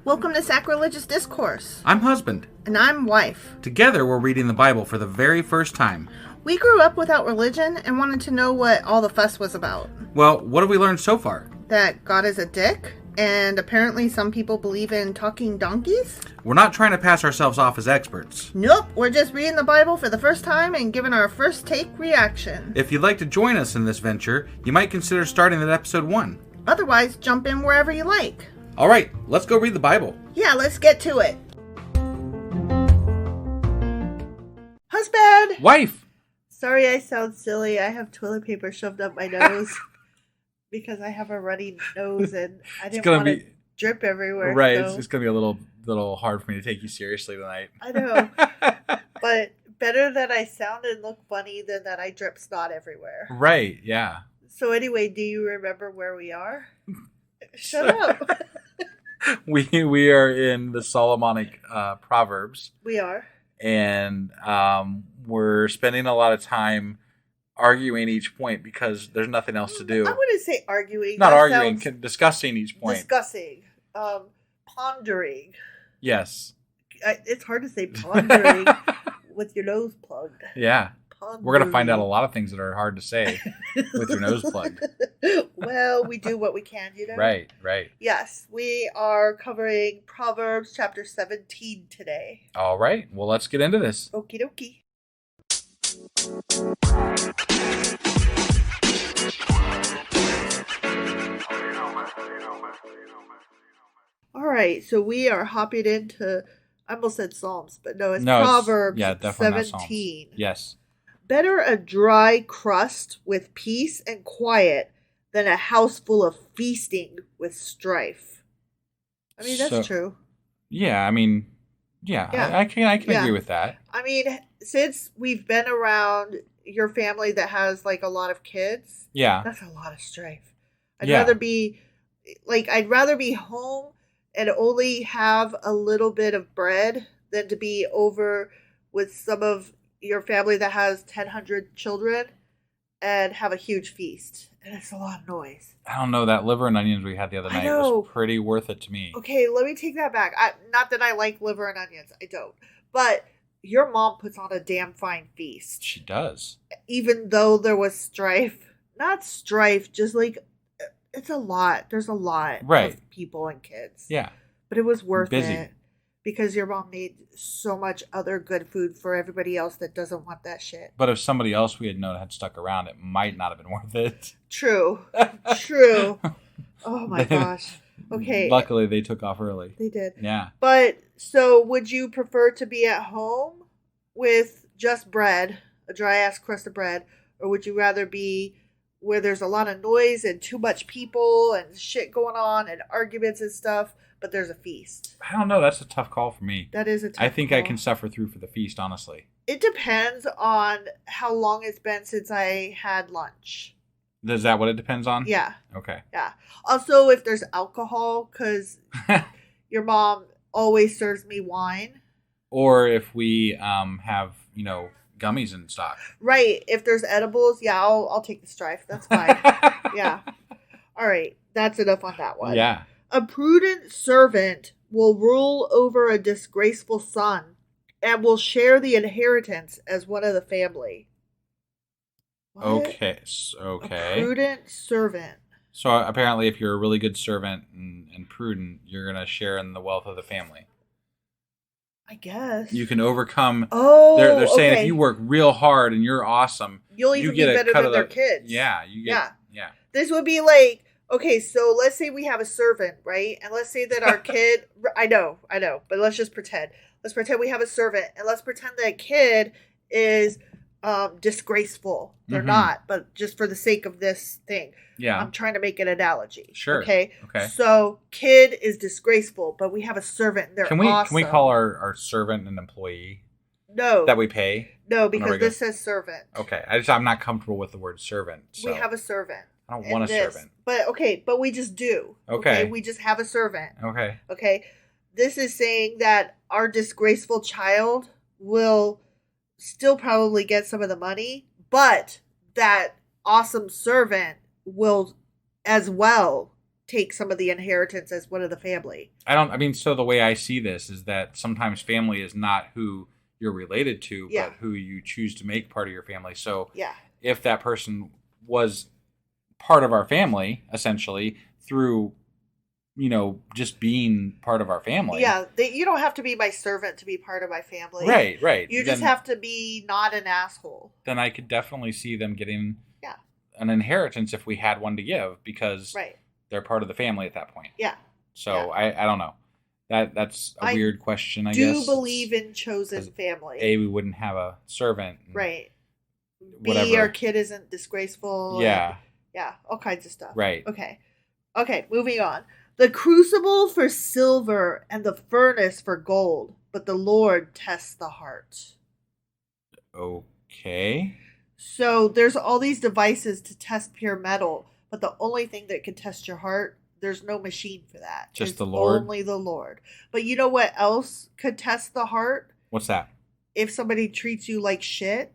Welcome to Sacrilegious Discourse. I'm husband. And I'm wife. Together, we're reading the Bible for the very first time. We grew up without religion and wanted to know what all the fuss was about. Well, what have we learned so far? That God is a dick, and apparently some people believe in talking donkeys? We're not trying to pass ourselves off as experts. Nope, we're just reading the Bible for the first time and giving our first take reaction. If you'd like to join us in this venture, you might consider starting at episode 1. Otherwise, jump in wherever you like. All right, let's go read the Bible. Yeah, let's get to it. Husband! Wife! Sorry I sound silly. I have toilet paper shoved up my nose because I have a runny nose and I didn't want to drip everywhere. Right, so. it's going to be a little hard for me to take you seriously tonight. I know. But better that I sound and look funny than that I drip snot everywhere. Right, yeah. So anyway, do you remember where we are? Shut up. We are in the Solomonic Proverbs. We are. And we're spending a lot of time arguing each point because there's nothing else to do. I wouldn't say arguing. Not arguing, discussing each point. Discussing. Pondering. Yes. It's hard to say pondering with your nose plugged. Yeah. Pondering. We're going to find out a lot of things that are hard to say with your nose plugged. Well, we do what we can, you know? Right, right. Yes, we are covering Proverbs chapter 17 today. All right. Well, let's get into this. Okie dokie. All right, so we are hopping into, I almost said Psalms, but no, it's Proverbs 17. Yes. Better a dry crust with peace and quiet than a house full of feasting with strife. I mean, that's true. Yeah, I mean, I can agree with that. I mean, since we've been around your family that has like a lot of kids, that's a lot of strife. I'd rather be home and only have a little bit of bread than to be over with some of your family that has 1,000 children and have a huge feast. And it's a lot of noise. I don't know. That liver and onions we had the other night was pretty worth it to me. Okay, let me take that back. Not that I like liver and onions. I don't. But your mom puts on a damn fine feast. She does. Even though there was strife. Not strife, just like, it's a lot. There's a lot of people and kids. Yeah. But it was worth it. Because your mom made so much other good food for everybody else that doesn't want that shit. But if somebody else we had known had stuck around, it might not have been worth it. True. True. Oh my gosh. Okay. Luckily, they took off early. They did. Yeah. But, so would you prefer to be at home with just bread, a dry-ass crust of bread, or would you rather be where there's a lot of noise and too much people and shit going on and arguments and stuff, but there's a feast? I don't know. That's a tough call for me. That is a tough call. I think I can suffer through for the feast, honestly. It depends on how long it's been since I had lunch. Is that what it depends on? Yeah. Okay. Yeah. Also, if there's alcohol, because your mom always serves me wine. Or if we have, gummies in stock. Right. If there's edibles, I'll take the strife. That's fine. Yeah. All right. That's enough on that one. Yeah. A prudent servant will rule over a disgraceful son and will share the inheritance as one of the family. What? Okay. A prudent servant. So apparently if you're a really good servant and prudent, you're going to share in the wealth of the family. I guess. You can overcome. Oh, they're saying if you work real hard and you're awesome, you'll even be better than their kids. Yeah. Yeah. This would be like, okay, so let's say we have a servant, right? And let's say that our kid, I know, but let's just pretend. Let's pretend we have a servant, and let's pretend that kid is disgraceful. They're not, but just for the sake of this thing. Yeah. I'm trying to make an analogy. Sure. Okay. So kid is disgraceful, but we have a servant, and they're awesome. Can we call our servant an employee? No. That we pay? No, because this says servant. Okay. I'm not comfortable with the word servant. So. We have a servant. I don't want a servant. But we just do. Okay. We just have a servant. Okay. This is saying that our disgraceful child will still probably get some of the money, but that awesome servant will as well take some of the inheritance as one of the family. So the way I see this is that sometimes family is not who you're related to, but who you choose to make part of your family. So if that person was part of our family, essentially, through, just being part of our family. Yeah, you don't have to be my servant to be part of my family. Right. You just have to be not an asshole. Then I could definitely see them getting an inheritance if we had one to give, because they're part of the family at that point. Yeah. So I don't know. That's a weird question, I guess. I do believe in chosen family. A, we wouldn't have a servant. Right. Whatever. B, our kid isn't disgraceful. Yeah. All kinds of stuff. Right. Okay, moving on. The crucible for silver and the furnace for gold, but the Lord tests the heart. Okay. So there's all these devices to test pure metal, but the only thing that can test your heart, there's no machine for that. Just the Lord? Only the Lord. But you know what else could test the heart? What's that? If somebody treats you like shit,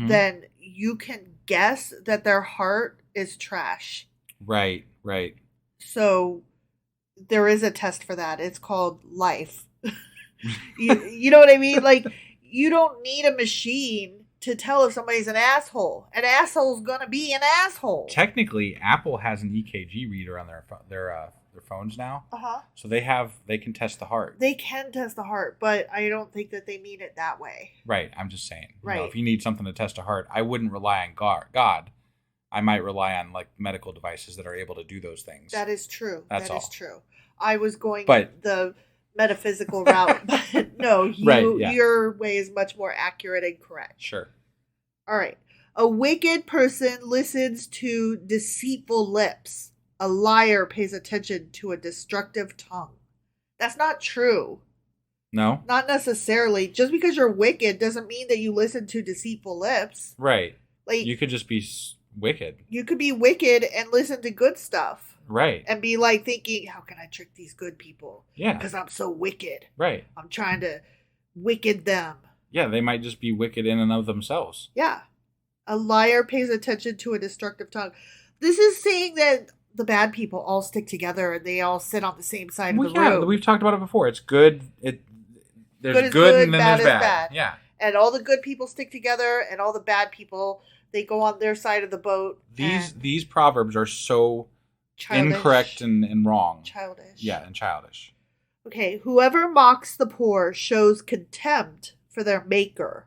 then you can guess that their heart is trash. Right. So there is a test for that. It's called life. you know what I mean? Like, you don't need a machine to tell if somebody's an asshole. An asshole's gonna be an asshole. Technically, Apple has an EKG reader on their phones now. So they can test the heart. They can test the heart, but I don't think that they mean it that way. Right. I'm just saying. Right. If you need something to test a heart, I wouldn't rely on God. I might rely on like medical devices that are able to do those things. That is true. That's all. Is true. I was going the metaphysical route, but no, your way is much more accurate and correct. Sure. All right. A wicked person listens to deceitful lips. A liar pays attention to a destructive tongue. That's not true. No? Not necessarily. Just because you're wicked doesn't mean that you listen to deceitful lips. Right. Like, you could just be wicked. You could be wicked and listen to good stuff. Right. And be like thinking, how can I trick these good people? Yeah. Because I'm so wicked. Right. I'm trying to wicked them. Yeah, they might just be wicked in and of themselves. Yeah. A liar pays attention to a destructive tongue. This is saying that the bad people all stick together and they all sit on the same side of the room. We've talked about it before. It's good. There's good and then there's bad. Yeah. And all the good people stick together and all the bad people, they go on their side of the boat. These proverbs are so childish. Incorrect and wrong. Childish. Yeah, and childish. Okay, whoever mocks the poor shows contempt for their maker.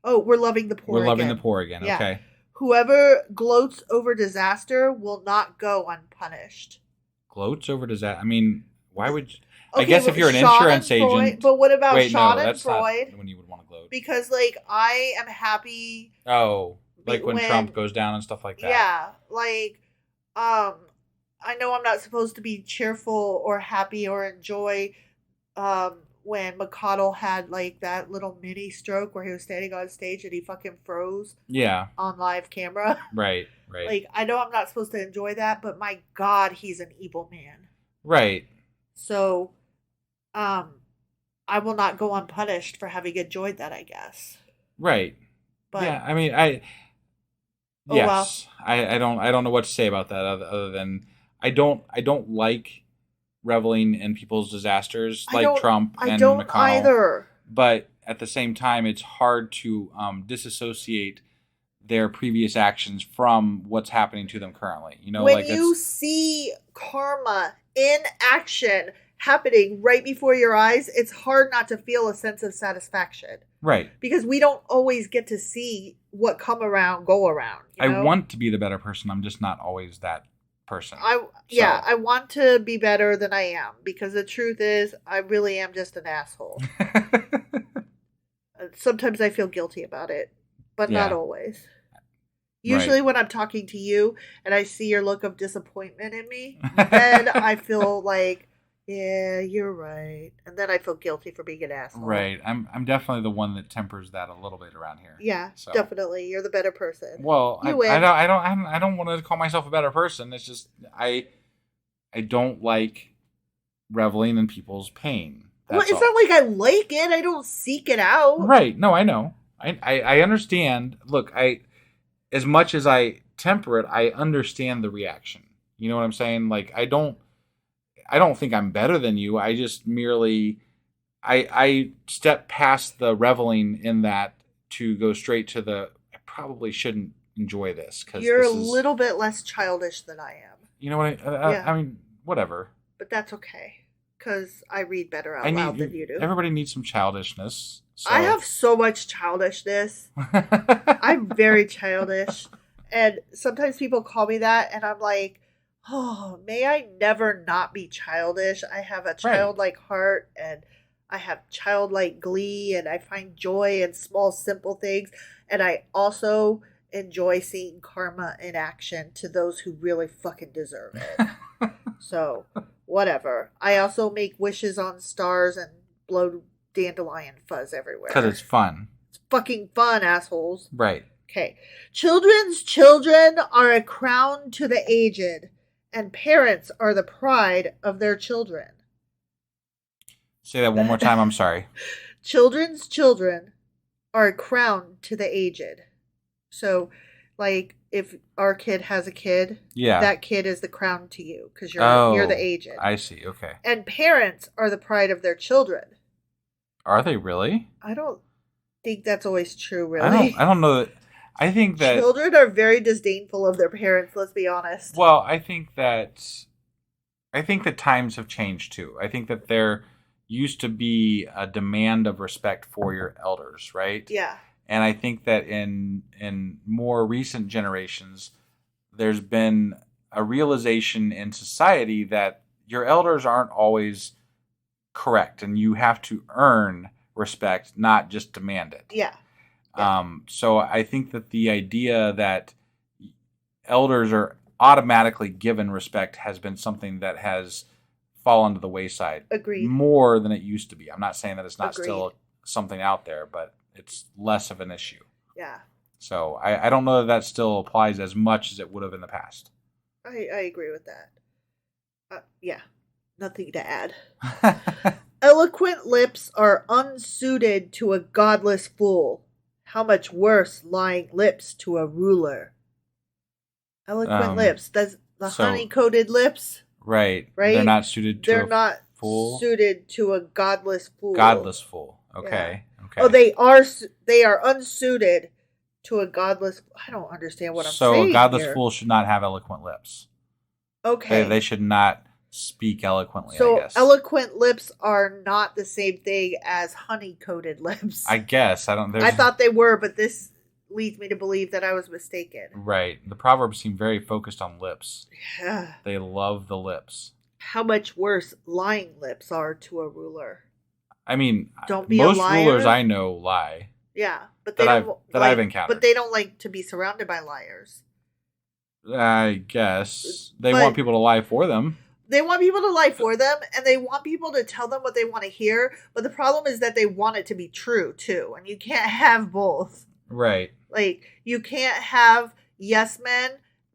Oh, we're loving the poor again. We're loving the poor again, yeah. Okay. Whoever gloats over disaster will not go unpunished. Gloats over disaster? I mean, why would... I guess if you're an insurance agent... But what about Schadenfreude? Not when you would want to gloat. Because, like, I am happy... Oh, like when Trump goes down and stuff like that. Yeah, like, I know I'm not supposed to be cheerful or happy or enjoy when McConnell had like that little mini stroke where he was standing on stage and he fucking froze. Yeah. On live camera. Right. Like, I know I'm not supposed to enjoy that, but my God, he's an evil man. Right. So, I will not go unpunished for having enjoyed that, I guess. Right. But, yeah, I mean, yes. Well. I don't know what to say about that other than I don't like reveling in people's disasters like Trump and McConnell. I don't either. But at the same time, it's hard to disassociate their previous actions from what's happening to them currently. You know, when you see karma in action happening right before your eyes, it's hard not to feel a sense of satisfaction. Right. Because we don't always get to see what come around, go around. You know? I want to be the better person. I'm just not always that person. I want to be better than I am, because the truth is I really am just an asshole. Sometimes I feel guilty about it, but not always. Usually when I'm talking to you and I see your look of disappointment in me, then I feel like, yeah, you're right. And then I feel guilty for being an asshole. Right. I'm definitely the one that tempers that a little bit around here. Yeah, so. Definitely. You're the better person. Well, I don't want to call myself a better person. It's just I don't like reveling in people's pain. It's not like I like it. I don't seek it out. Right. No, I know. I understand. Look, as much as I temper it, I understand the reaction. You know what I'm saying? Like, I don't I don't think I'm better than you. I just merely I step past the reveling in that to go straight to the I probably shouldn't enjoy this because you're a little bit less childish than I am. You know what? I mean, whatever. But that's okay because I read better out loud than you do. Everybody needs some childishness. So. I have so much childishness. I'm very childish. And sometimes people call me that, and I'm like, oh, may I never not be childish. I have a childlike heart, and I have childlike glee, and I find joy in small, simple things. And I also enjoy seeing karma in action to those who really fucking deserve it. So, whatever. I also make wishes on stars and blow dandelion fuzz everywhere. Because it's fun. It's fucking fun, assholes. Right. Okay. Children's children are a crown to the aged, and parents are the pride of their children. Say that one more time. I'm sorry. Children's children are a crown to the aged. So, like, if our kid has a kid, that kid is the crown to you because you're the aged. I see. Okay. And parents are the pride of their children. Are they really? I don't think that's always true, really. I don't know that. I think that children are very disdainful of their parents, let's be honest. Well, I think that times have changed too. I think that there used to be a demand of respect for your elders, right? Yeah. And I think that in more recent generations, there's been a realization in society that your elders aren't always correct, and you have to earn respect, not just demand it. Yeah. So I think that the idea that elders are automatically given respect has been something that has fallen to the wayside. Agreed. More than it used to be. I'm not saying that it's not still something out there, but it's less of an issue. Yeah. So I don't know that still applies as much as it would have in the past. I agree with that. Yeah. Nothing to add. Eloquent lips are unsuited to a godless fool. How much worse lying lips to a ruler. Eloquent lips. That's the honey-coated lips. Right. They're not suited to a fool. Suited to a godless fool. Godless fool. Okay. Yeah. Okay. Oh, they are unsuited to a godless. I don't understand what I'm saying. So a godless fool should not have eloquent lips. Okay. They should not speak eloquently, so I guess. Eloquent lips are not the same thing as honey-coated lips. I guess. I thought they were, but this leads me to believe that I was mistaken. Right. The Proverbs seem very focused on lips. Yeah. They love the lips. How much worse lying lips are to a ruler. I mean, don't be most rulers I know lie. Yeah, but I've encountered. But they don't like to be surrounded by liars. I guess they want people to lie for them. They want people to lie for them, and they want people to tell them what they want to hear. But the problem is that they want it to be true, too. And you can't have both. Right. Like, you can't have yes men,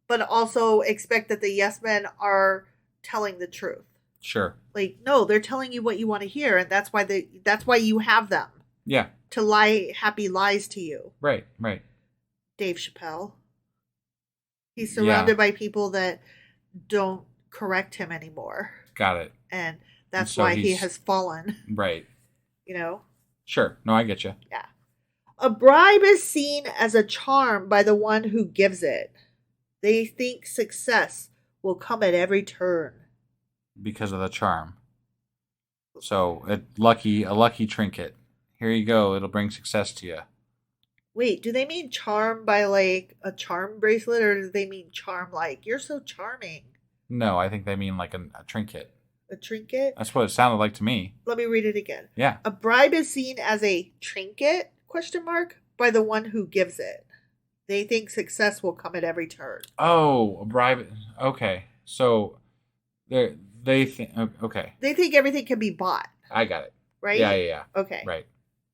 but also expect that the yes men are telling the truth. Sure. Like, no, they're telling you what you want to hear, and that's why you have them. Yeah. To lie happy lies to you. Right. Dave Chappelle. He's surrounded by people that don't correct him anymore. Got it. And that's why he has fallen. Right. You know? Sure. No, I get you. Yeah. A bribe is seen as a charm by the one who gives it. They think success will come at every turn. Because of the charm. So, a lucky trinket. Here you go. It'll bring success to you. Wait, do they mean charm by like a charm bracelet, or do they mean charm like you're so charming? No, I think they mean like a trinket. A trinket? That's what it sounded like to me. Let me read it again. Yeah. A bribe is seen as a trinket, ? By the one who gives it. They think success will come at every turn. Oh, a bribe. Okay. So they think okay. They think everything can be bought. I got it. Right? Yeah. Okay. Right.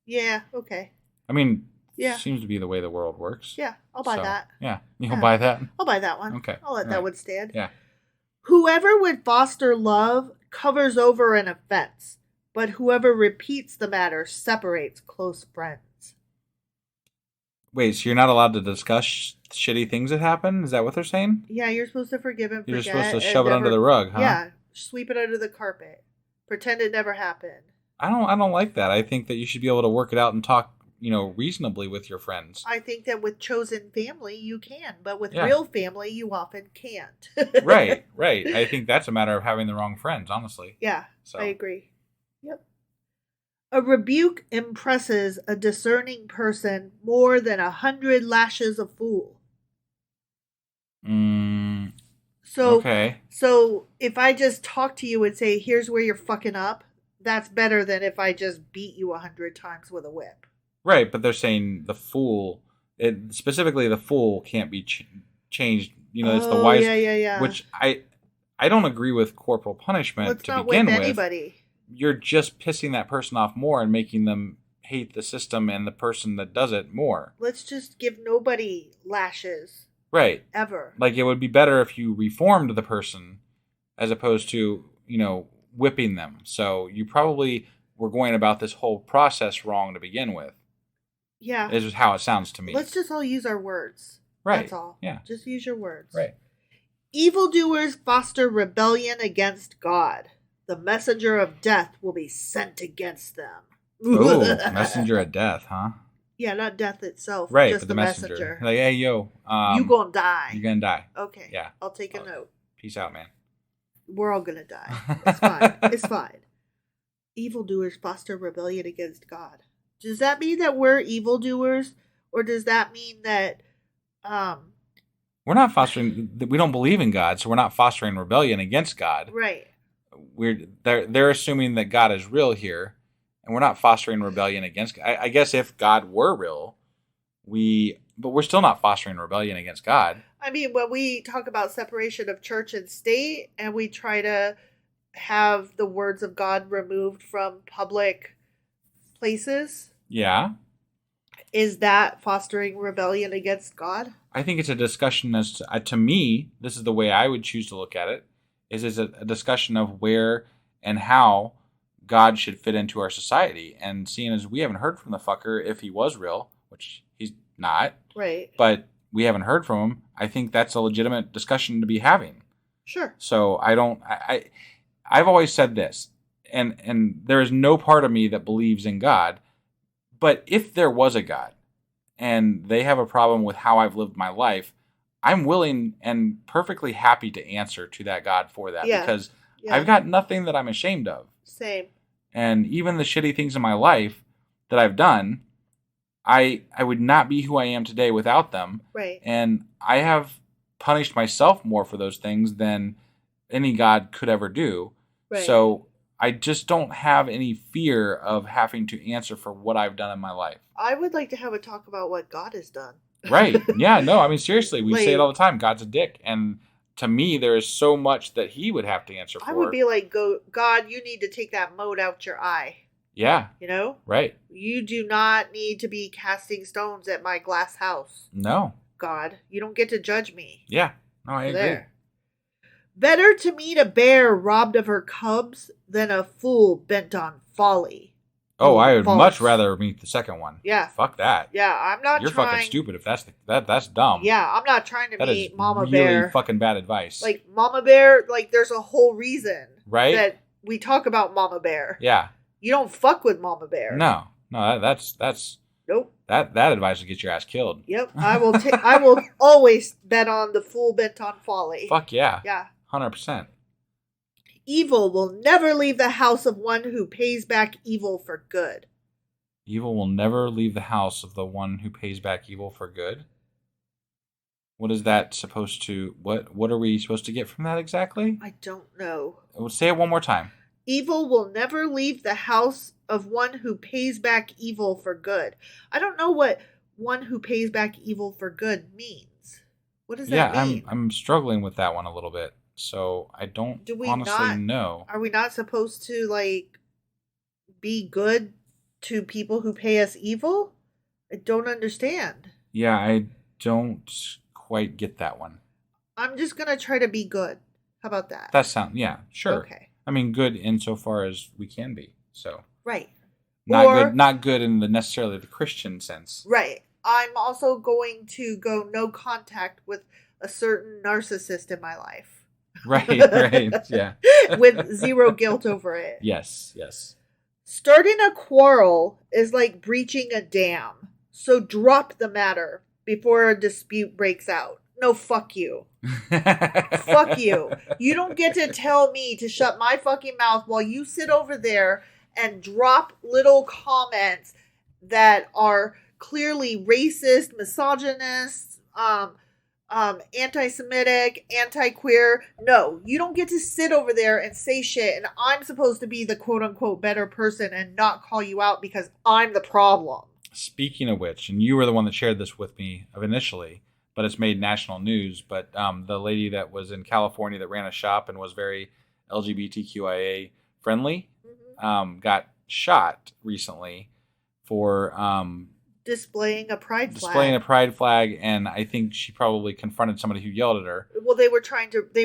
Yeah, okay. I mean, seems to be the way the world works. Yeah, I'll buy that. Yeah. You'll buy that? I'll buy that one. Okay. I'll let that one stand. Yeah. Whoever would foster love covers over an offense, but whoever repeats the matter separates close friends. Wait, so you're not allowed to discuss shitty things that happen? Is that what they're saying? Yeah, you're supposed to forgive and forget. You're supposed to shove it under the rug, huh? Yeah, sweep it under the carpet. Pretend it never happened. I don't like that. I think that you should be able to work it out and talk, reasonably with your friends. I think that with chosen family you can, but with real family you often can't. Right. I think that's a matter of having the wrong friends, honestly. Yeah, so. I agree. Yep. A rebuke impresses a discerning person more than 100 lashes a fool. Okay. So if I just talk to you and say, here's where you're fucking up, that's better than if I just beat you 100 times with a whip. Right, but they're saying the fool, specifically the fool can't be changed. It's the wise. Yeah. Which I don't agree with corporal punishment to begin with. Anybody. You're just pissing that person off more and making them hate the system and the person that does it more. Let's just give nobody lashes. Right. Ever. Like, it would be better if you reformed the person as opposed to, whipping them. So you probably were going about this whole process wrong to begin with. Yeah. This is how it sounds to me. Let's just all use our words. Right. That's all. Yeah. Just use your words. Right. Evildoers foster rebellion against God. The messenger of death will be sent against them. Oh, messenger of death, huh? Yeah, not death itself. Right, just but the messenger. Like, hey, yo. You gonna die. You're gonna die. Okay. Yeah. I'll take a note. Peace out, man. We're all gonna die. It's fine. It's fine. Evildoers foster rebellion against God. Does that mean that we're evildoers? Or does that mean that... We're not fostering... We don't believe in God, so we're not fostering rebellion against God. Right. They're assuming that God is real here, and we're not fostering rebellion against God. I guess if God were real, but we're still not fostering rebellion against God. I mean, when we talk about separation of church and state, and we try to have the words of God removed from public places. Yeah. Is that fostering rebellion against God? I think it's a discussion as to me, this is the way I would choose to look at it, is a discussion of where and how God should fit into our society. And seeing as we haven't heard from the fucker if he was real, which he's not. Right. But we haven't heard from him. I think that's a legitimate discussion to be having. Sure. So I've always said this, and there is no part of me that believes in God, but if there was a God and they have a problem with how I've lived my life, I'm willing and perfectly happy to answer to that God for that, because I've got nothing that I'm ashamed of. Same. And even the shitty things in my life that I've done, I would not be who I am today without them. Right. And I have punished myself more for those things than any God could ever do. Right. So I just don't have any fear of having to answer for what I've done in my life. I would like to have a talk about what God has done. Right. Yeah, no, I mean, seriously, we say it all the time. God's a dick. And to me, there is so much that he would have to answer for. I would be like, God, you need to take that mote out your eye. Yeah. You know? Right. You do not need to be casting stones at my glass house. No. God, you don't get to judge me. Yeah. No, I agree. Better to meet a bear robbed of her cubs than a fool bent on folly. Oh, I would much rather meet the second one. Yeah. Fuck that. Yeah, I'm not You're fucking stupid if that's dumb. Yeah, I'm not trying to meet Mama Bear. Bear. Really fucking bad advice. Like, Mama Bear, like, there's a whole reason. Right? That we talk about Mama Bear. Yeah. You don't fuck with Mama Bear. No, that's nope. That advice will get your ass killed. Yep, I will always bet on the fool bent on folly. Fuck yeah. Yeah. 100%. Evil will never leave the house of one who pays back evil for good. Evil will never leave the house of the one who pays back evil for good? What is that supposed to... What are we supposed to get from that exactly? I don't know. Say it one more time. Evil will never leave the house of one who pays back evil for good. I don't know what one who pays back evil for good means. What does that mean? Yeah, I'm struggling with that one a little bit. So I don't honestly know. Are we not supposed to, like, be good to people who pay us evil? I don't understand. Yeah, I don't quite get that one. I'm just going to try to be good. How about that? Yeah, sure. Okay. I mean, good insofar as we can be. So right. Not good in necessarily the Christian sense. Right. I'm also going to go no contact with a certain narcissist in my life. Right, yeah. With zero guilt over it. Yes. Starting a quarrel is like breaching a dam. So drop the matter before a dispute breaks out. No, fuck you. Fuck you. You don't get to tell me to shut my fucking mouth while you sit over there and drop little comments that are clearly racist, misogynist, anti-Semitic, anti-queer. No, you don't get to sit over there and say shit, and I'm supposed to be the quote-unquote better person and not call you out because I'm the problem. Speaking of which, and you were the one that shared this with me initially, but it's made national news, but the lady that was in California that ran a shop and was very LGBTQIA friendly got shot recently for displaying a pride flag, and I think she probably confronted somebody who yelled at her. Well, they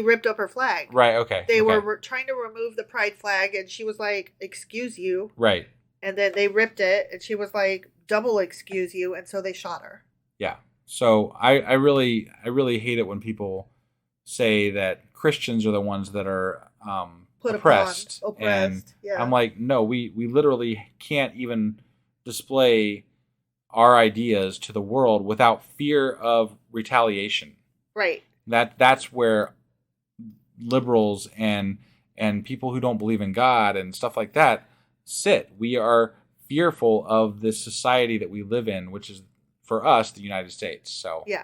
ripped up her flag. Right, okay. They were trying to remove the pride flag, and she was like, excuse you. Right. And then they ripped it, and she was like, double excuse you, and so they shot her. Yeah. So I really hate it when people say that Christians are the ones that are oppressed. And yeah. I'm like, no, we literally can't even display our ideas to the world without fear of retaliation. Right. That's where liberals and people who don't believe in God and stuff like that sit. We are fearful of this society that we live in, which is, for us, the United States. So yeah.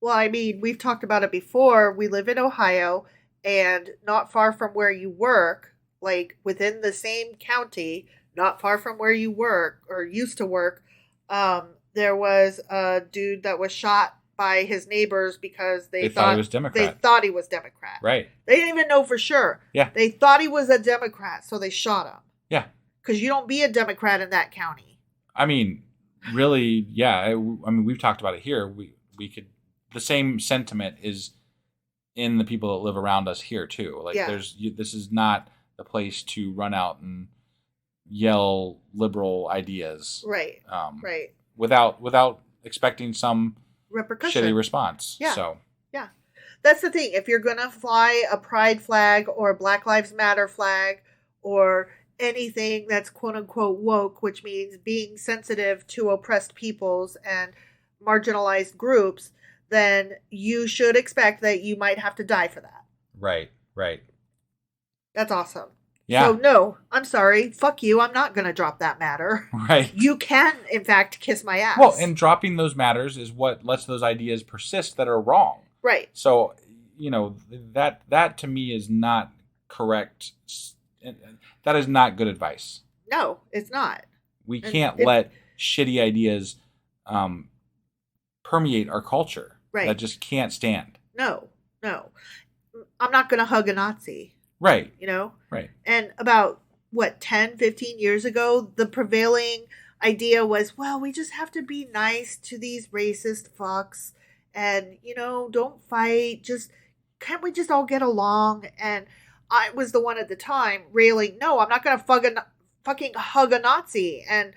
Well, I mean, we've talked about it before. We live in Ohio, and not far from where you work, like within the same county, not far from where you work or used to work, there was a dude that was shot by his neighbors because they thought he was Democrat. They thought he was Democrat. Right. They didn't even know for sure. Yeah. They thought he was a Democrat, so they shot him. Yeah. Because you don't be a Democrat in that county. I mean, really, yeah. I mean, we've talked about it here. We could. The same sentiment is in the people that live around us here too. Like, this is not the place to run out and yell liberal ideas. Right. Right. Without expecting some repercussion, shitty response. Yeah. So. Yeah. That's the thing. If you're gonna fly a pride flag or a Black Lives Matter flag or anything that's quote unquote woke, which means being sensitive to oppressed peoples and marginalized groups, then you should expect that you might have to die for that. Right. That's awesome. Yeah. So no, I'm sorry. Fuck you. I'm not going to drop that matter. Right. You can, in fact, kiss my ass. Well, and dropping those matters is what lets those ideas persist that are wrong. Right. So, that to me is not correct. That is not good advice. No, it's not. We can't let shitty ideas permeate our culture. Right. That just can't stand. No. I'm not going to hug a Nazi. Right. Right. And about, 10, 15 years ago, the prevailing idea was, well, we just have to be nice to these racist fucks and, don't fight. Can't we just all get along? And I was the one at the time railing, no, I'm not going to fucking hug a Nazi. And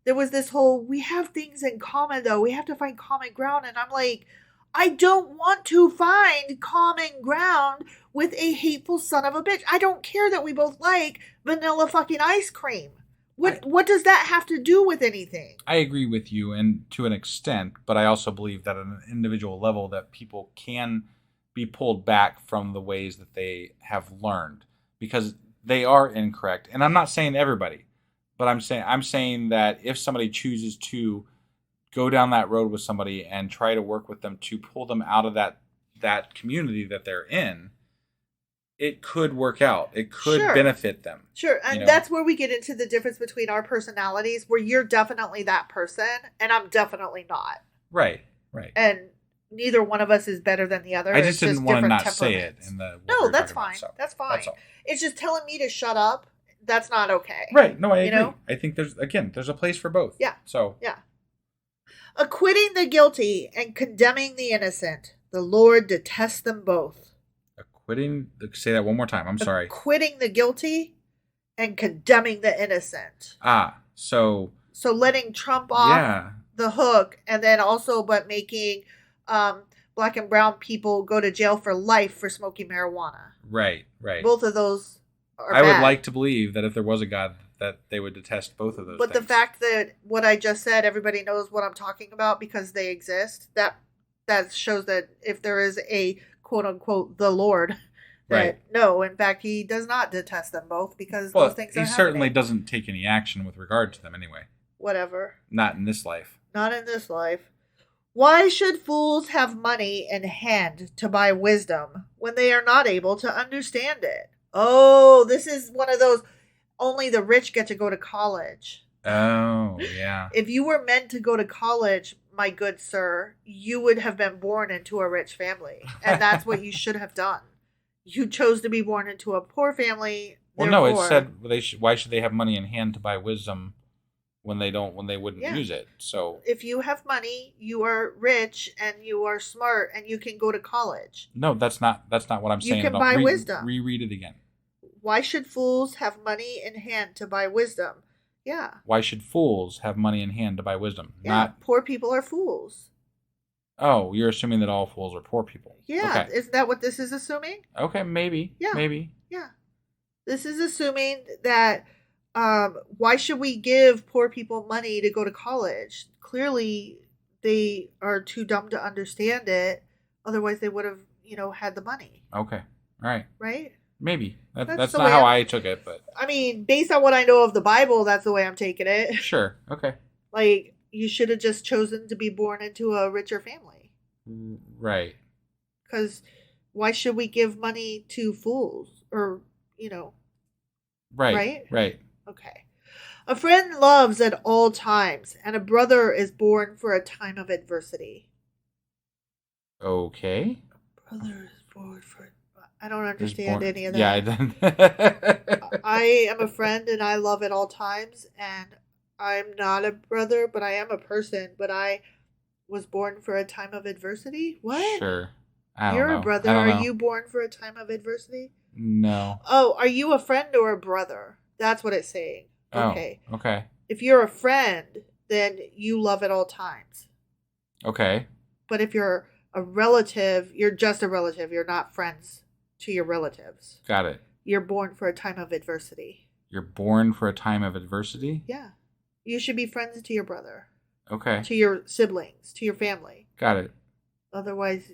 there was this whole, we have things in common, though. We have to find common ground. And I'm like, I don't want to find common ground with a hateful son of a bitch. I don't care that we both like vanilla fucking ice cream. What does that have to do with anything? I agree with you, and to an extent, but I also believe that at an individual level that people can be pulled back from the ways that they have learned because they are incorrect. And I'm not saying everybody, but I'm saying that if somebody chooses to go down that road with somebody and try to work with them to pull them out of that community that they're in, it could work out. It could benefit them. Sure. And that's where we get into the difference between our personalities, where you're definitely that person and I'm definitely not. Right. And neither one of us is better than the other. I just didn't want to not say it. No, that's fine. That's fine. That's it's just telling me to shut up. That's not okay. Right. No, I agree. I think there's a place for both. Yeah. So. Yeah. Acquitting the guilty and condemning the innocent. The Lord detests them both. Say that one more time. I'm sorry. Acquitting the guilty and condemning the innocent. So letting Trump off the hook, and then also but making black and brown people go to jail for life for smoking marijuana. Right. Both of those are I bad. would like to believe that if there was a God, that they would detest both of those But things. the fact that what I just said, everybody knows what I'm talking about because they exist, that shows that if there is a quote-unquote the Lord, that no, in fact, he does not detest them both because those things are happening. He certainly doesn't take any action with regard to them anyway. Whatever. Not in this life. Not in this life. Why should fools have money in hand to buy wisdom when they are not able to understand it? Oh, this is one of those, only the rich get to go to college. Oh, yeah. If you were meant to go to college, my good sir, you would have been born into a rich family. And that's what you should have done. You chose to be born into a poor family. Well, no, it said why should they have money in hand to buy wisdom when they wouldn't use it? So if you have money, you are rich and you are smart and you can go to college. No, that's not what I'm saying. You can buy wisdom. Reread it again. Why should fools have money in hand to buy wisdom? Yeah. Why should fools have money in hand to buy wisdom? Yeah, not poor people are fools. Oh, you're assuming that all fools are poor people. Yeah, okay. Isn't that what this is assuming? Okay, maybe. Yeah. Maybe. Yeah. This is assuming that why should we give poor people money to go to college? Clearly, they are too dumb to understand it. Otherwise, they would have, had the money. Okay. All right. Right? Maybe. That's not how I took it, but... I mean, based on what I know of the Bible, that's the way I'm taking it. Sure. Okay. Like, you should have just chosen to be born into a richer family. Right. Because why should we give money to fools? Or, Right. Right. Okay. A friend loves at all times, and a brother is born for a time of adversity. Okay. A brother is born for... I don't understand any of that. Yeah, I don't. I am a friend, and I love at all times, and I'm not a brother, but I am a person, but I was born for a time of adversity? What? Sure. I don't know. You're a brother. Are you born for a time of adversity? No. Oh, are you a friend or a brother? That's what it's saying. Okay. Oh, okay. If you're a friend, then you love at all times. Okay. But if you're a relative, you're just a relative. You're not friends to your relatives. Got it. You're born for a time of adversity. You're born for a time of adversity? Yeah. You should be friends to your brother. Okay. To your siblings, to your family. Got it. Otherwise,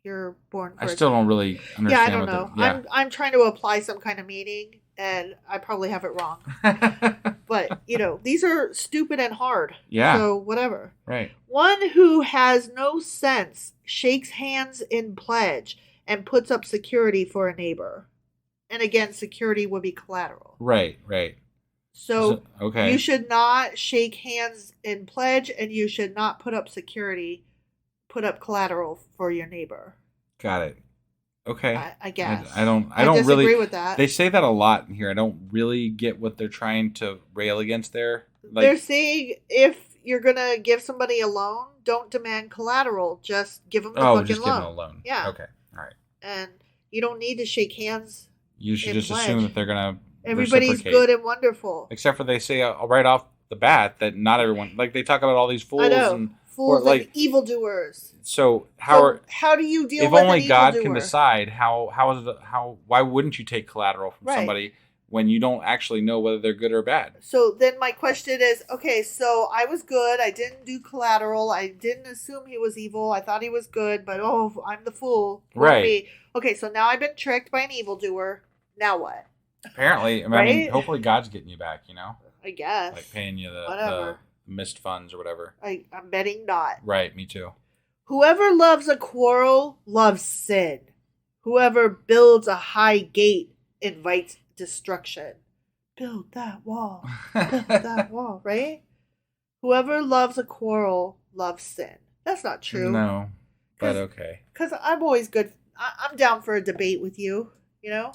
you're born for I still don't really understand. Yeah, I don't know. I'm trying to apply some kind of meaning, and I probably have it wrong. But, these are stupid and hard. Yeah. So, whatever. Right. One who has no sense shakes hands in pledge and puts up security for a neighbor. And again, security would be collateral. Right. So okay. You should not shake hands in pledge, and you should not put up collateral for your neighbor. Got it. Okay. I guess. I don't disagree really with that. They say that a lot in here. I don't really get what they're trying to rail against there. They're saying if you're going to give somebody a loan, don't demand collateral. Just give them the fucking loan. Just give them a loan. Yeah. Okay. All right. And you don't need to shake hands. You should just assume that they're going to Everybody's good and wonderful. Except for they say right off the bat that not everyone... Like, they talk about all these fools. I know. And fools and evildoers. So how do you deal with if only an God evildoer? can decide why wouldn't you take collateral from somebody when you don't actually know whether they're good or bad? So then my question is, okay, so I was good. I didn't do collateral. I didn't assume he was evil. I thought he was good, but I'm the fool. Right. Me. Okay, so now I've been tricked by an evildoer. Now what? Apparently. I mean, hopefully God's getting you back, I guess. Like paying you the missed funds or whatever. I'm betting not. Right, me too. Whoever loves a quarrel loves sin. Whoever builds a high gate invites destruction. Build that wall. Build that wall, right? Whoever loves a quarrel loves sin. That's not true. No, but okay. Because I'm always good. I'm down for a debate with you,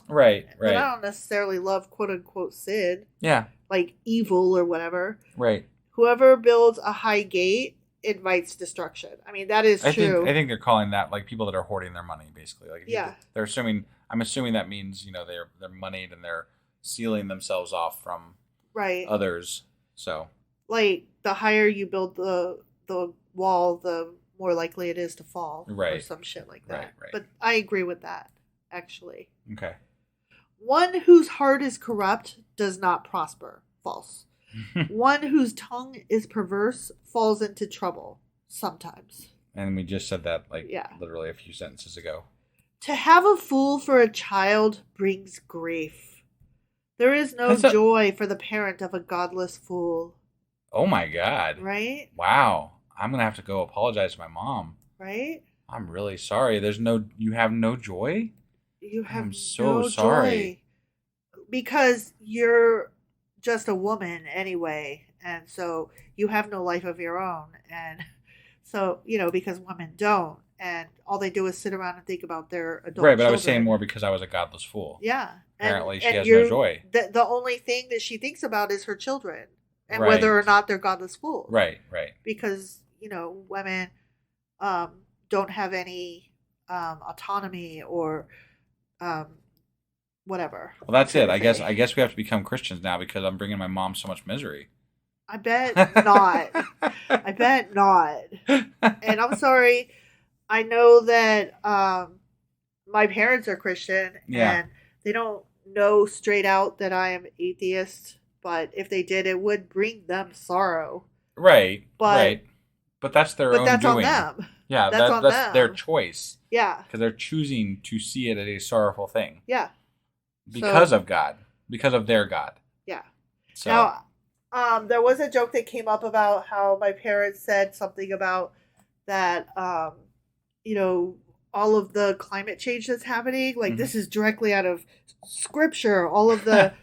Right. But I don't necessarily love quote-unquote sin. Yeah. Like evil or whatever. Right. Whoever builds a high gate invites destruction. I mean, that is true. I think they're calling that like people that are hoarding their money, basically. Like, they're assuming. I'm assuming that means they're moneyed and they're sealing themselves off from others. So, like the higher you build the wall, the more likely it is to fall. Right. Or some shit like that. Right. But I agree with that, actually. Okay. One whose heart is corrupt does not prosper. False. One whose tongue is perverse falls into trouble. Sometimes. And we just said that literally a few sentences ago. To have a fool for a child brings grief. There is no joy for the parent of a godless fool. Oh my God. Right? Wow. I'm going to have to go apologize to my mom. Right? I'm really sorry. You have no joy? I'm so sorry. Joy. Because you're just a woman anyway. And so you have no life of your own. And so, because women don't. And all they do is sit around and think about their adult children. Right, but I was saying more because I was a godless fool. Yeah. Apparently she has no joy. The only thing that she thinks about is her children. And whether or not they're godless fools. Right. Because, women don't have any autonomy or whatever. Well, that's it. I guess we have to become Christians now because I'm bringing my mom so much misery. I bet not. I bet not. And I'm sorry. I know that my parents are Christian and they don't know straight out that I am atheist. But if they did, it would bring them sorrow. Right. But that's their own doing. But that's on them. Yeah, that's their choice. Yeah. Because they're choosing to see it as a sorrowful thing. Yeah. Because of God. Because of their God. Yeah. So. Now, there was a joke that came up about how my parents said something about that, all of the climate change that's happening. Like, this is directly out of Scripture. All of the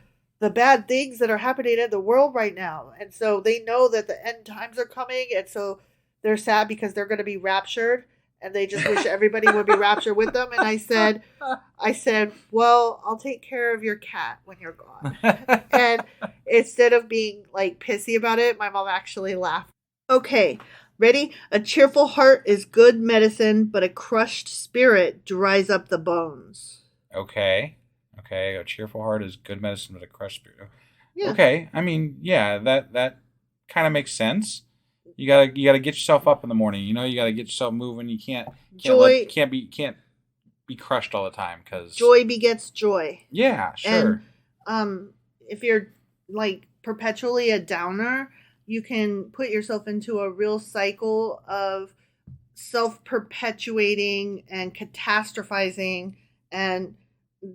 bad things that are happening in the world right now. And so they know that the end times are coming. And so they're sad because they're going to be raptured. And they just wish everybody would be raptured with them. And I said, well, I'll take care of your cat when you're gone. And instead of being like pissy about it, my mom actually laughed. Okay, ready? A cheerful heart is good medicine, but a crushed spirit dries up the bones. Okay, a cheerful heart is good medicine, but a crushed spirit. Yeah. Okay, I mean, yeah, that kind of makes sense. You gotta get yourself up in the morning. You gotta get yourself moving. You can't be crushed all the time because joy begets joy. Yeah, sure. And if you're like perpetually a downer, you can put yourself into a real cycle of self-perpetuating and catastrophizing. And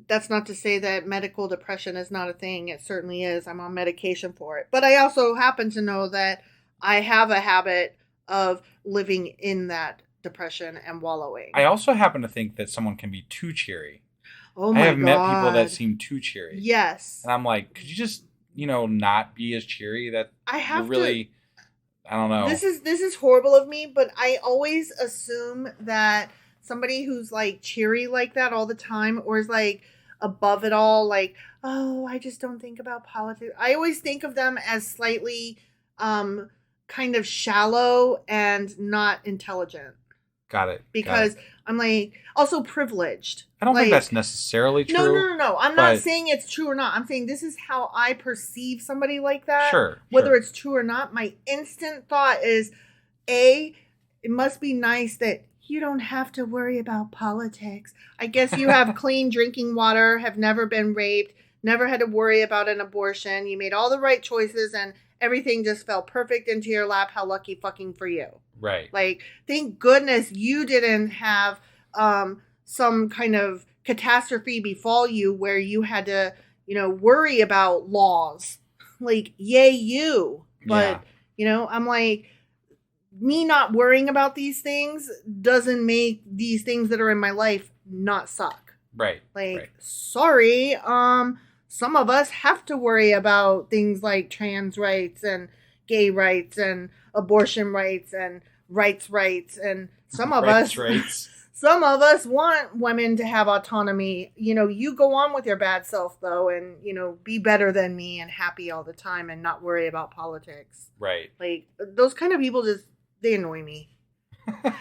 that's not to say that medical depression is not a thing. It certainly is. I'm on medication for it. But I also happen to know that I have a habit of living in that depression and wallowing. I also happen to think that someone can be too cheery. Oh my God. I have met people that seem too cheery. Yes. And I'm like, could you just, not be as cheery? That I have really, I don't know. This is horrible of me, but I always assume that somebody who's like cheery like that all the time or is like above it all, like, oh, I just don't think about politics. I always think of them as slightly kind of shallow and not intelligent. Got it. Because I'm like also privileged. I don't think that's necessarily true. No. I'm not saying it's true or not. I'm saying this is how I perceive somebody like that. Sure. Whether it's true or not, my instant thought is, it must be nice that you don't have to worry about politics. I guess you have clean drinking water, have never been raped, never had to worry about an abortion. You made all the right choices and everything just fell perfect into your lap. How lucky fucking for you. Right. Like, thank goodness you didn't have some kind of catastrophe befall you where you had to, worry about laws. Like, yay you. But, I'm like, me not worrying about these things doesn't make these things that are in my life not suck. Right. Like, sorry, some of us have to worry about things like trans rights and gay rights and abortion rights and rights and some of us want women to have autonomy. You go on with your bad self though and be better than me and happy all the time and not worry about politics. Right. Like those kind of people they annoy me.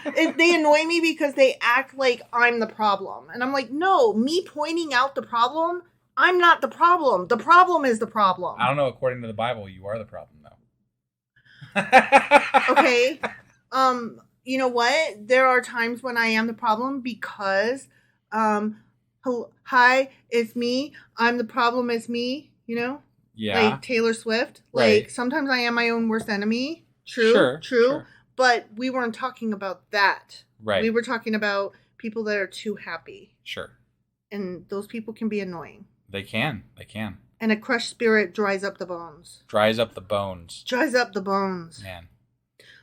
They annoy me because they act like I'm the problem. And I'm like, no, me pointing out the problem, I'm not the problem. The problem is the problem. I don't know. According to the Bible, you are the problem, though. Okay. you know what? There are times when I am the problem because, hi, it's me. I'm the problem. It's me. You know, like Taylor Swift. Right. Like sometimes I am my own worst enemy. True. Sure. But we weren't talking about that. Right. We were talking about people that are too happy. Sure. And those people can be annoying. They can. And a crushed spirit dries up the bones. Dries up the bones. Man.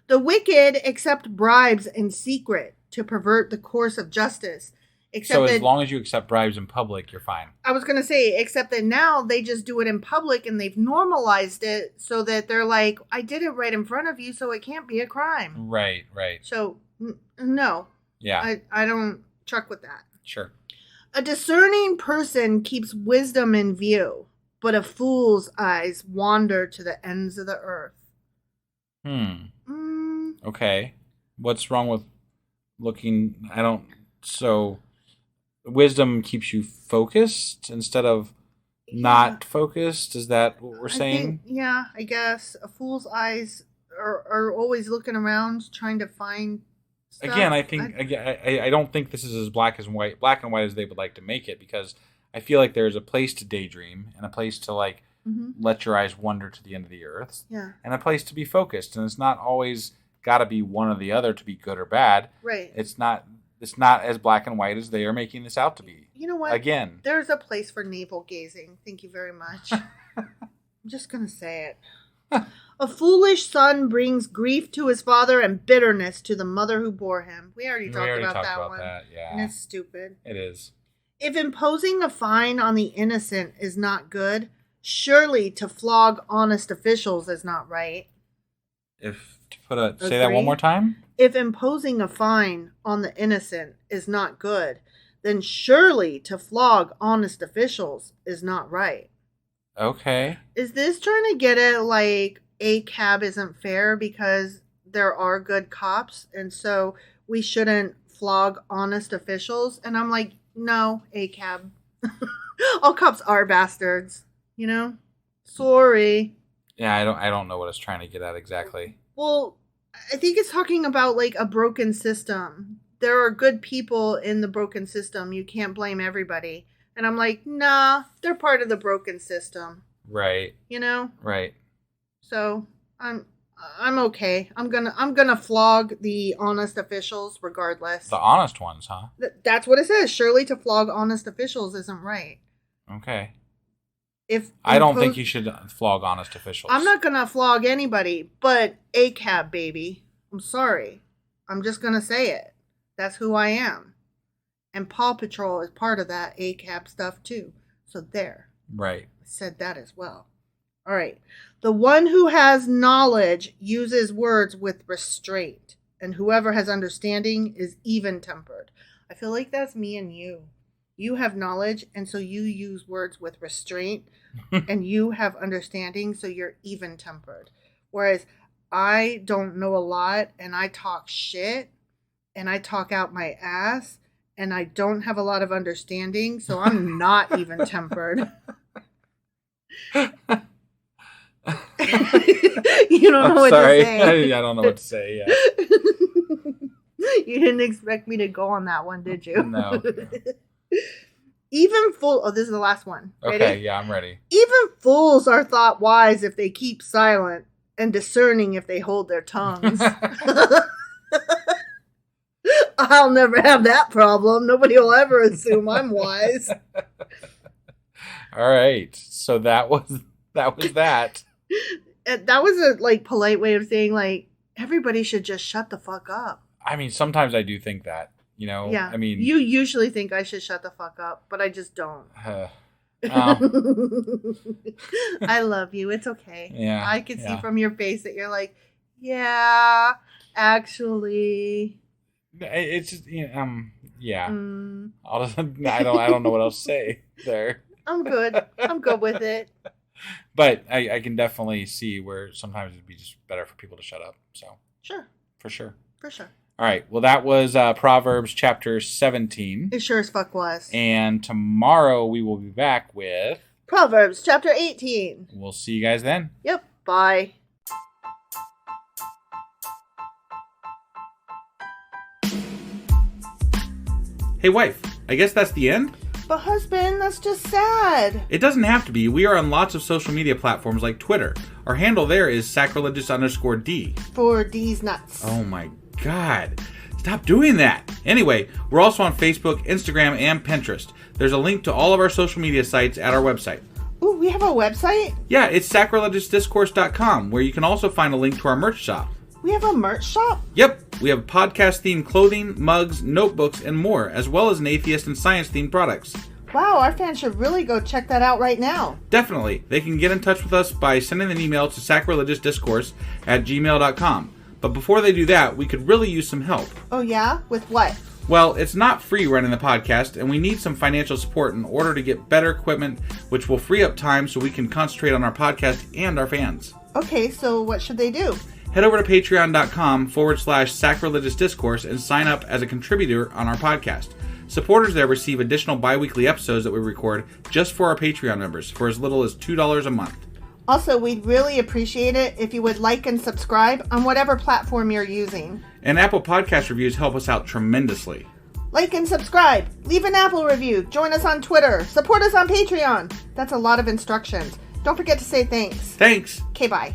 The wicked accept bribes in secret to pervert the course of justice. So as long as you accept bribes in public, you're fine. I was going to say, except that now they just do it in public and they've normalized it so that they're like, I did it right in front of you, so it can't be a crime. Right. So, no. Yeah. I don't truck with that. Sure. A discerning person keeps wisdom in view, but a fool's eyes wander to the ends of the earth. Okay. What's wrong with looking? So wisdom keeps you focused instead of not focused? Is that what we're saying? I guess. A fool's eyes are always looking around trying to find stuff. Again, I don't think this is as black and white as they would like to make it, because I feel like there's a place to daydream and a place to let your eyes wander to the end of the earth. Yeah. And a place to be focused. And it's not always got to be one or the other to be good or bad. Right. It's not as black and white as they are making this out to be. You know what? Again. There's a place for navel gazing. Thank you very much. I'm just going to say it. A foolish son brings grief to his father and bitterness to the mother who bore him. We already talked about that one. Yeah. And it's stupid. It is. If imposing a fine on the innocent is not good, surely to flog honest officials is not right. Say that one more time. If imposing a fine on the innocent is not good, then surely to flog honest officials is not right. Okay. Is this trying to get at like a cab isn't fair because there are good cops and so we shouldn't flog honest officials? And I'm like, no, a cab. All cops are bastards, you know? Sorry. Yeah, I don't know what it's trying to get at exactly. Well, I think it's talking about like a broken system. There are good people in the broken system. You can't blame everybody. And I'm like, nah, they're part of the broken system. Right. You know? Right. So I'm okay. I'm gonna flog the honest officials regardless. The honest ones, huh? That's what it says. Surely to flog honest officials isn't right. Okay. I don't think you should flog honest officials. I'm not gonna flog anybody, but ACAB, baby. I'm sorry. I'm just gonna say it. That's who I am. And Paw Patrol is part of that ACAB stuff too. So there. Right. I said that as well. All right. The one who has knowledge uses words with restraint, and whoever has understanding is even-tempered. I feel like that's me and you. You have knowledge, and so you use words with restraint, and you have understanding, so you're even-tempered. Whereas I don't know a lot, and I talk shit, and I talk out my ass, and I don't have a lot of understanding, so I'm not even-tempered. You don't know what to say. I don't know what to say, yeah. You didn't expect me to go on that one, did you? No. This is the last one. Ready? Okay, yeah, I'm ready. Even fools are thought wise if they keep silent, and discerning if they hold their tongues. I'll never have that problem. Nobody will ever assume I'm wise. All right. So that was that. That was a polite way of saying everybody should just shut the fuck up. I mean, sometimes I do think that, you know. Yeah. I mean, you usually think I should shut the fuck up, but I just don't. I love you. It's okay. Yeah. I can see from your face that you're like, yeah, actually. It's just yeah. I don't know what else to say there. I'm good. I'm good with it. But I can definitely see where sometimes it'd be just better for people to shut up. So sure. For sure. All right. Well, that was Proverbs chapter 17. It sure as fuck was. And tomorrow we will be back with Proverbs chapter 18. We'll see you guys then. Yep. Bye. Hey, wife, I guess that's the end? But husband, that's just sad. It doesn't have to be. We are on lots of social media platforms like Twitter. Our handle there is sacrilegious_D. For D's nuts. Oh my God. Stop doing that. Anyway, we're also on Facebook, Instagram, and Pinterest. There's a link to all of our social media sites at our website. Ooh, we have a website? Yeah, it's sacrilegiousdiscourse.com, where you can also find a link to our merch shop. We have a merch shop? Yep, we have podcast-themed clothing, mugs, notebooks, and more, as well as an atheist and science-themed products. Wow, our fans should really go check that out right now. Definitely. They can get in touch with us by sending an email to sacrilegiousdiscourse@gmail.com. But before they do that, we could really use some help. Oh yeah? With what? Well, it's not free running the podcast, and we need some financial support in order to get better equipment, which will free up time so we can concentrate on our podcast and our fans. Okay, so what should they do? Head over to patreon.com/sacrilegiousdiscourse and sign up as a contributor on our podcast. Supporters there receive additional bi-weekly episodes that we record just for our Patreon members for as little as $2 a month. Also, we'd really appreciate it if you would like and subscribe on whatever platform you're using. And Apple Podcast reviews help us out tremendously. Like and subscribe. Leave an Apple review. Join us on Twitter. Support us on Patreon. That's a lot of instructions. Don't forget to say thanks. Thanks. Okay, bye.